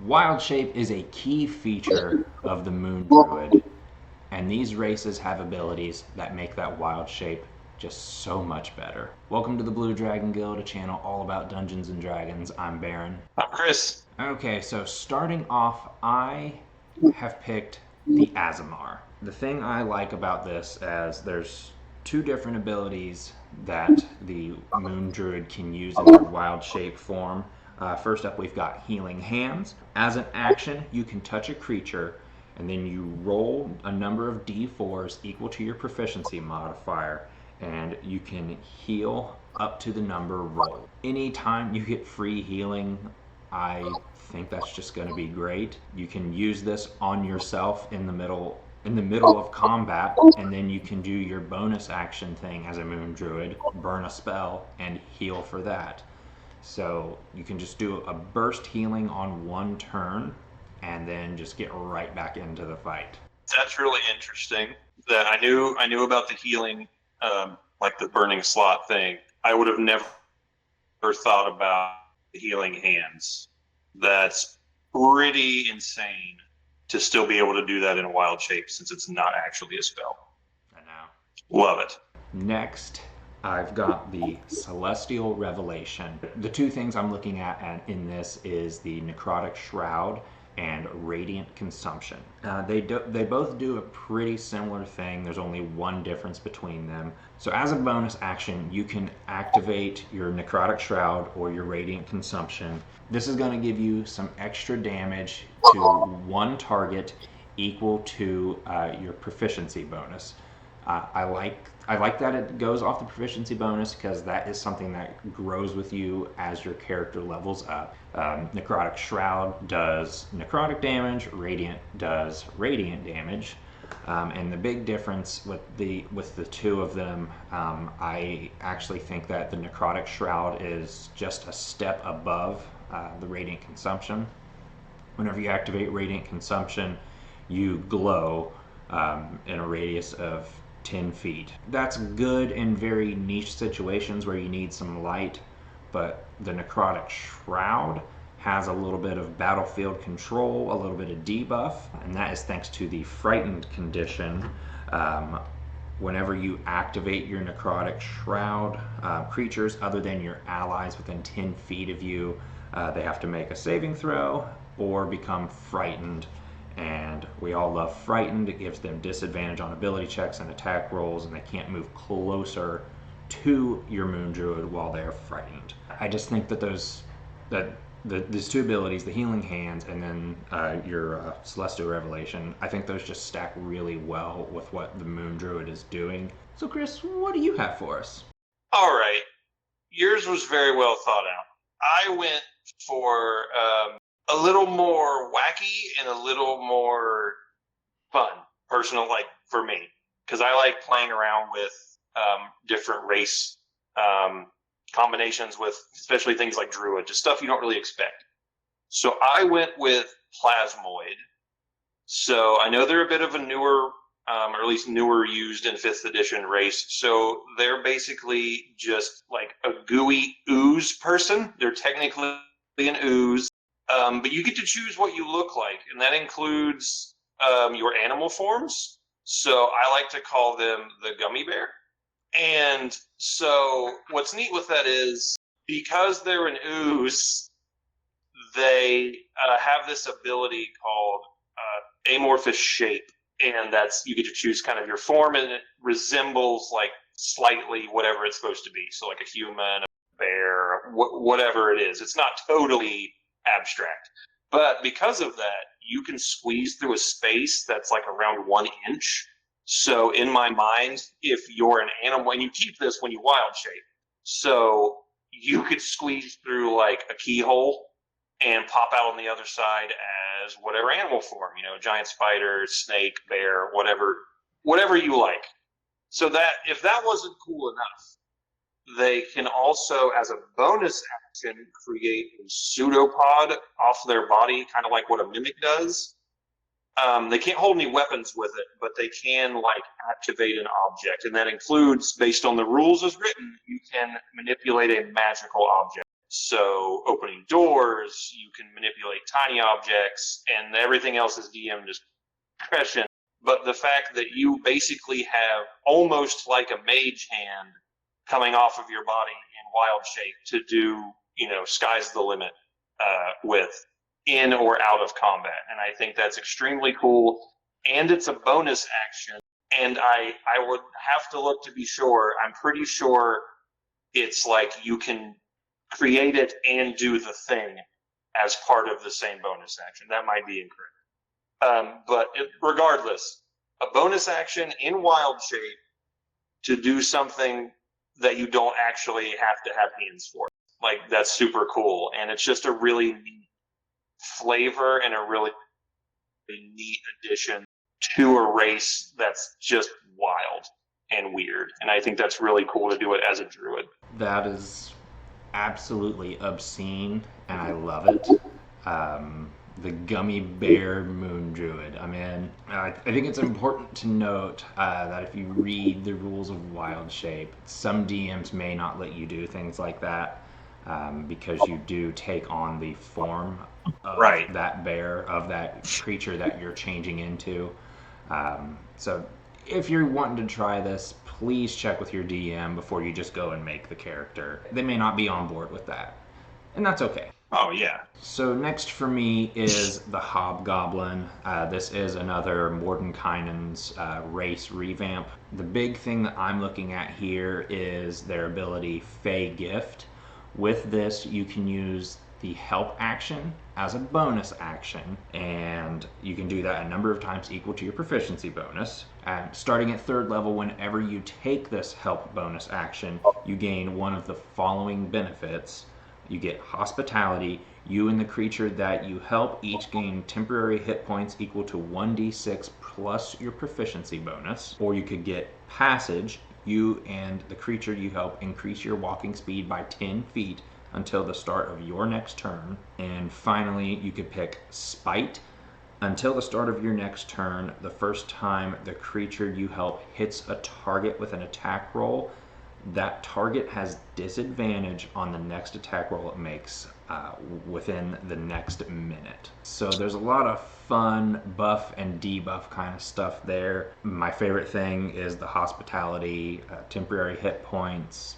Wild shape is a key feature of the Moon Druid, and these races have abilities that make that wild shape just so much better. Welcome to the Blue Dragon Guild, a channel all about Dungeons and Dragons. I'm Baron. I'm Chris. Okay, so starting off, I have picked the Azamar. The thing I like about this is there's two different abilities that the Moon Druid can use in their wild shape form. First up, we've got Healing Hands. As an action, you can touch a creature and then you roll a number of d4s equal to your proficiency modifier, and you can heal up to the number rolled. Anytime you get free healing, I think that's just going to be great. You can use this on yourself in the middle of combat, and then you can do your bonus action thing as a Moon Druid, burn a spell and heal for that. So you can just do a burst healing on one turn and then just get right back into the fight. That's really interesting. That I knew about the healing, like the burning slot thing. I would have never thought about the healing hands. That's pretty insane to still be able to do that in a wild shape, since it's not actually a spell. I know. Love it. Next, I've got the Celestial Revelation. The two things I'm looking at in this is the Necrotic Shroud and Radiant Consumption. They both do a pretty similar thing. There's only one difference between them. So as a bonus action, you can activate your Necrotic Shroud or your Radiant Consumption. This is going to give you some extra damage to one target equal to your proficiency bonus. I like that it goes off the proficiency bonus, because that is something that grows with you as your character levels up. Necrotic Shroud does necrotic damage, Radiant does radiant damage, and the big difference with the two of them, I actually think that the Necrotic Shroud is just a step above the Radiant Consumption. Whenever you activate Radiant Consumption, you glow in a radius of 10 feet. That's good in very niche situations where you need some light, but the Necrotic Shroud has a little bit of battlefield control, a little bit of debuff, and that is thanks to the Frightened condition. Whenever you activate your Necrotic Shroud, creatures other than your allies within 10 feet of you, they have to make a saving throw or become frightened. And we all love Frightened. It gives them disadvantage on ability checks and attack rolls, and they can't move closer to your Moon Druid while they're frightened. I just think that these two abilities, the Healing Hands and then your Celestial Revelation, I think those just stack really well with what the Moon Druid is doing. So Chris, what do you have for us? All right. Yours was very well thought out. I went for a little more wacky and a little more fun, personal, like for me, because I like playing around with different race combinations with, especially things like Druid, just stuff you don't really expect. So I went with Plasmoid. So I know they're a bit of a newer, or at least newer used in 5th edition race. So they're basically just like a gooey ooze person. They're technically an ooze. But you get to choose what you look like, and that includes your animal forms. So I like to call them the gummy bear. And so what's neat with that is, because they're an ooze, they have this ability called amorphous shape. And that's, you get to choose kind of your form, and it resembles like slightly whatever it's supposed to be. So like a human, a bear, whatever it is. It's not totally abstract, but because of that, you can squeeze through a space that's like around 1 inch. So in my mind, if you're an animal, and you keep this when you wild shape, so you could squeeze through like a keyhole and pop out on the other side as whatever animal form, giant spider, snake, bear, whatever you like. So that, if that wasn't cool enough, they can also, as a bonus action, create a pseudopod off their body, kind of like what a mimic does. They can't hold any weapons with it, but they can like activate an object, and that includes, based on the rules as written, you can manipulate a magical object. So opening doors, you can manipulate tiny objects, and everything else is DM discretion. But the fact that you basically have almost like a mage hand coming off of your body in wild shape to do, sky's the limit with in or out of combat. And I think that's extremely cool. And it's a bonus action. And I would have to look to be sure. I'm pretty sure it's like you can create it and do the thing as part of the same bonus action. That might be incorrect. Regardless, a bonus action in wild shape to do something that you don't actually have to have hands for. Like, that's super cool. And it's just a really neat flavor and a really neat addition to a race that's just wild and weird. And I think that's really cool to do it as a druid. That is absolutely obscene, and I love it. The Gummy Bear Moon Druid. I mean, I think it's important to note that if you read the rules of Wild Shape, some DMs may not let you do things like that because you do take on the form of that bear, of that creature that you're changing into. So if you're wanting to try this, please check with your DM before you just go and make the character. They may not be on board with that, and that's okay. Oh, yeah. So next for me is the Hobgoblin. This is another Mordenkainen's race revamp. The big thing that I'm looking at here is their ability Fey Gift. With this, you can use the help action as a bonus action, and you can do that a number of times equal to your proficiency bonus. And starting at 3rd level, whenever you take this help bonus action, you gain one of the following benefits. You get hospitality. You and the creature that you help each gain temporary hit points equal to 1d6 plus your proficiency bonus. Or you could get passage. You and the creature you help increase your walking speed by 10 feet until the start of your next turn. And finally, you could pick Spite. Until the start of your next turn, the first time the creature you help hits a target with an attack roll, that target has disadvantage on the next attack roll it makes within the next minute. So there's a lot of fun buff and debuff kind of stuff there. My favorite thing is the hospitality, temporary hit points,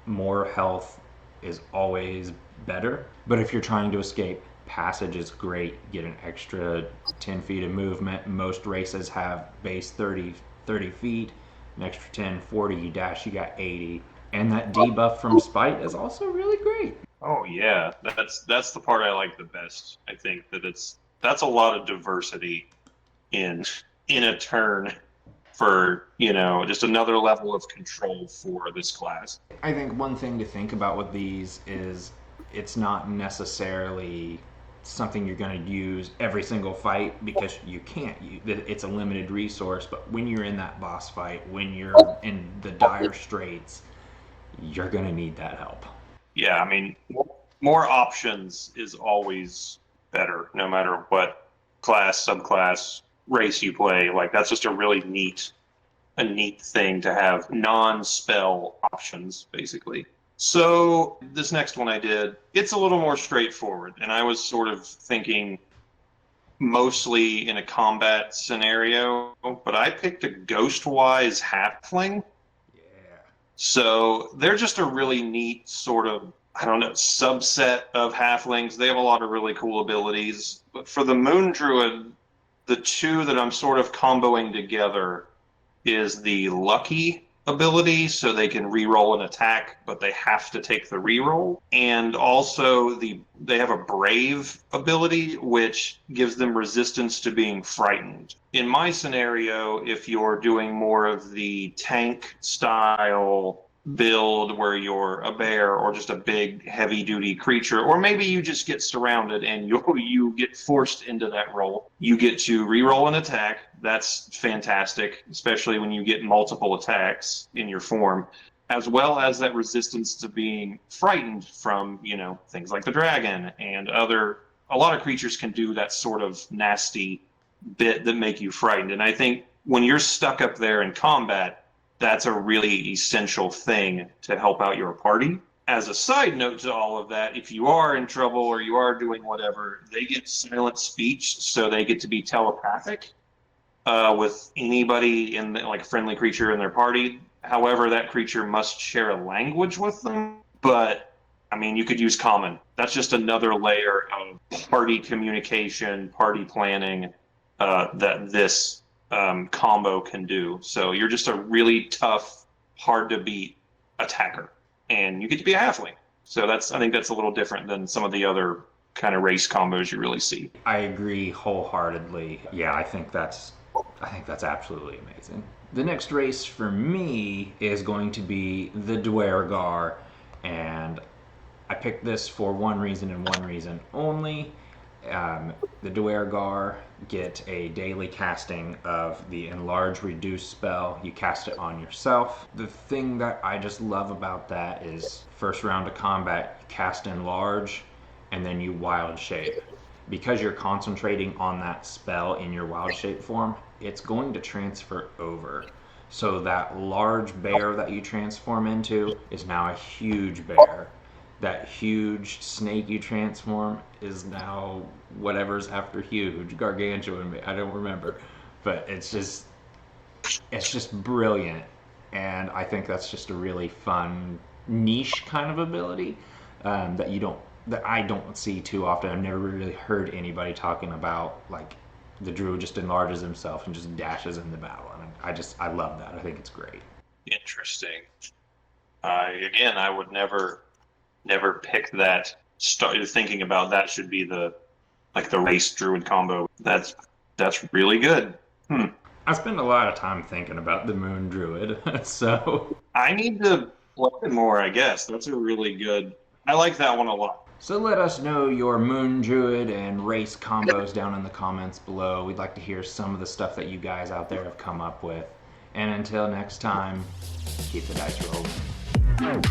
more health is always better. But if you're trying to escape, passage is great. Get an extra 10 feet of movement. Most races have base 30 feet. An extra 10, 40, you dash, you got 80. And that debuff from Spite is also really great. Oh yeah, that's the part I like the best. I think that that's a lot of diversity in a turn for, just another level of control for this class. I think one thing to think about with these is it's not necessarily something you're going to use every single fight, because you can't. It's a limited resource. But when you're in that boss fight, when you're in the dire straits, you're going to need that help. Yeah, I mean, more options is always better, no matter what class, subclass, race you play. Like, that's just a really neat thing to have non-spell options, basically. So this next one I did, it's a little more straightforward, and I was sort of thinking mostly in a combat scenario, but I picked a Ghostwise Halfling. Yeah. So they're just a really neat sort of, subset of Halflings. They have a lot of really cool abilities. But for the Moon Druid, the two that I'm sort of comboing together is the Lucky ability, so they can re-roll an attack, but they have to take the re-roll. And also they have a Brave ability, which gives them resistance to being frightened. In my scenario, if you're doing more of the tank style build where you're a bear or just a big heavy duty creature, or maybe you just get surrounded and you get forced into that role, you get to re-roll an attack. That's fantastic, especially when you get multiple attacks in your form, as well as that resistance to being frightened from, things like the dragon and a lot of creatures can do that sort of nasty bit that make you frightened. And I think when you're stuck up there in combat, that's a really essential thing to help out your party. as a side note to all of that, if you are in trouble or you are doing whatever, they get silent speech, so they get to be telepathic with anybody in like a friendly creature in their party. However, that creature must share a language with them. But I mean, you could use common. That's just another layer of party communication, party planning that this combo can do. So you're just a really tough, hard to beat attacker, and you get to be a halfling. So I think that's a little different than some of the other kind of race combos you really see. I agree wholeheartedly. Yeah, I think that's absolutely amazing. The next race for me is going to be the Dwergar, and I picked this for one reason and one reason only. The Dwergar get a daily casting of the Enlarge Reduce spell. You cast it on yourself. The thing that I just love about that is first round of combat, you cast Enlarge, and then you Wild Shape. Because you're concentrating on that spell in your Wild Shape form, it's going to transfer over. So that large bear that you transform into is now a huge bear. That huge snake you transform is now whatever's after huge, gargantuan. I don't remember, but it's just brilliant, and I think that's just a really fun niche kind of ability that I don't see too often. I've never really heard anybody talking about like the druid just enlarges himself and just dashes into battle, and I love that. I think it's great. Interesting. Again, I would never pick that. Start thinking about that should be the race druid combo. That's really good. I spend a lot of time thinking about the Moon Druid, so I need to play it more. I guess that's a really good. I like that one a lot. so let us know your Moon Druid and race combos down in the comments below. We'd like to hear some of the stuff that you guys out there have come up with. And until next time, keep the dice rolling.